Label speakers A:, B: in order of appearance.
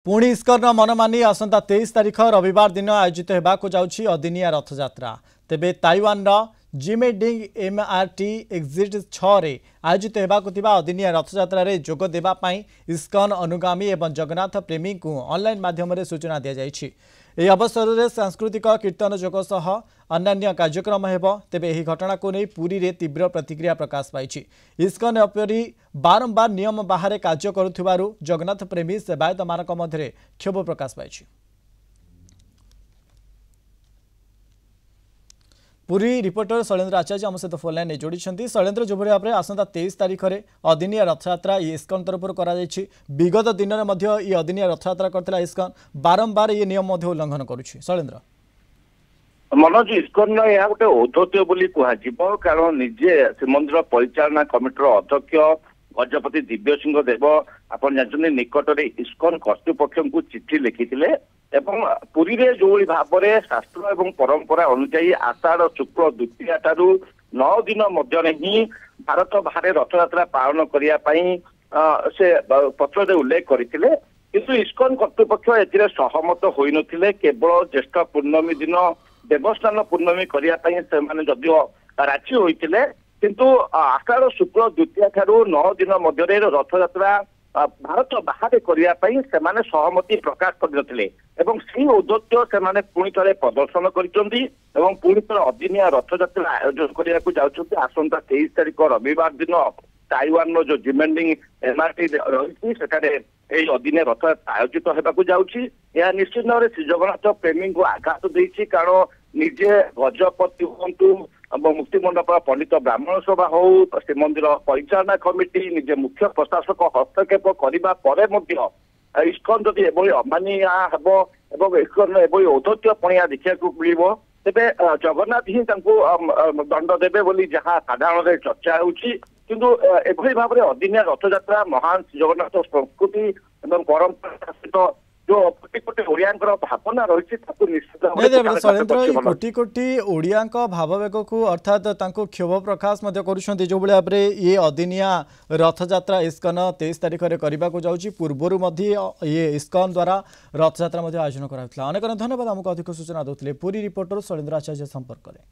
A: पुणी इस्कन मनमानी आसंता 23 तारीख रविवार दिन आयोजित होगाक जाउछि अदिनिया रथयात्रा। तेबे ताइवान जिमेडिंग एमआरटी एक्जिट 6 रे आयोजित होगाक अदिनिया रथयात्रा रे जोग देबा पई इस्कन अनुगामी एवं जगन्नाथ प्रेमी को ऑनलाइन माध्यम रे सूचना दिया जाइछि। एही अवसर में सांस्कृतिक कीर्तन जोग सह अन्य कार्यक्रम हेबो। तेबे एही घटना को नहीं पुरी रे तीव्र प्रतिक्रिया प्रकाश पाइछि। इस्कन अपरी बारंबार नियम बाहर कार्य करुथिबारु जगन्नाथ प्रेमी सेवायत मानक मध्य क्षोभ प्रकाश पाइछि। पुरी रिपोर्टर शैलेन्द्र आचार्य आम सहित फोन लाइन जोड़ी। शैलेन्द्र जो भाव में आसंता 23 तारीख में अदिनिया रथयात्रा इस्कन तरफ विगत दिन में ये अदिनिया रथयात्रा करथिला इस्कन बारंबार ये नियम उल्लंघन करुछि। शैलेन्द्र
B: मनोज इस्कन यह गोटे औद्धत्य बोली कह कारण निजे श्रीमंदिर परिचालना कमिटर अध्यक्ष गजपति दिव्य सिंह देव आपन जानते निकट में इस्कन कर्तृपक्ष को चिठी लिखिथिले एवं पुरी रे जो भाव में शास्त्र एवं परंपरा अनुसार आषाढ़ शुक्ल द्वितीया ठारू 9 दिन मध्य ही भारत बाहर रथयात्रा पालन करने से पत्र उल्लेख करते किंतु इस्कन कर्तृपक्ष ए सहमत होई नथिले। केवल ज्येष्ठ पूर्णमी दिन देवस्थान पूर्णमी करने से जदियो राजी होते किंतु आषाढ़ शुक्ल द्वितीया ठारू 9 दिन मध्य रथयात्रा भारत बाहर करने से सहमति प्रकाश करते औद्धत्य से पुणी थे प्रदर्शन करुणी थे अदिनिया रथयात्रा आयोजन करने आसंता 23 तारीख रविवार दिन ताइवान जो जिमेंडिंग एमआरटी रही से अदिनिया रथयात्रा आयोजित होगाक जाऊँगी। यह निश्चित भाव में श्री जगन्नाथ प्रेमी को आघात देती कारण निजे गजपति हूँ मुक्तिमंडप पंडित ब्राह्मण सभा हो श्रीमंदिर परिचालना कमिटी निजे मुख्य प्रशासक हस्तक्षेप करने इस्कन जदि अमानिया हम इस्कन औद्धत्यपणिया देखा मिल तेरे जगन्नाथ ही दंड देवे बोली जहाँ साधारण चर्चा होकिंतु एभली भाव में अदिनिया रथयात्रा महान जगन्नाथ संस्कृति एवं परंपरा सहित जो कोटि कोटि ओडिया भावना रही
A: शैलेन्द्र कोटि कोटि ओडिया भाववेग को अर्थात क्षोभ प्रकाश करुँच जो भाव में ये अदिनिया रथयात्रा इस्कन 23 तारीख में करने को जाऊँगी। पूर्वर ये इस्कन द्वारा रथयात्रा आयोजन कराइला। अनेक धन्यवाद आमको अधिक सूचना देते पुरी रिपोर्टर शैलेन्द्र आचार्य संपर्क में।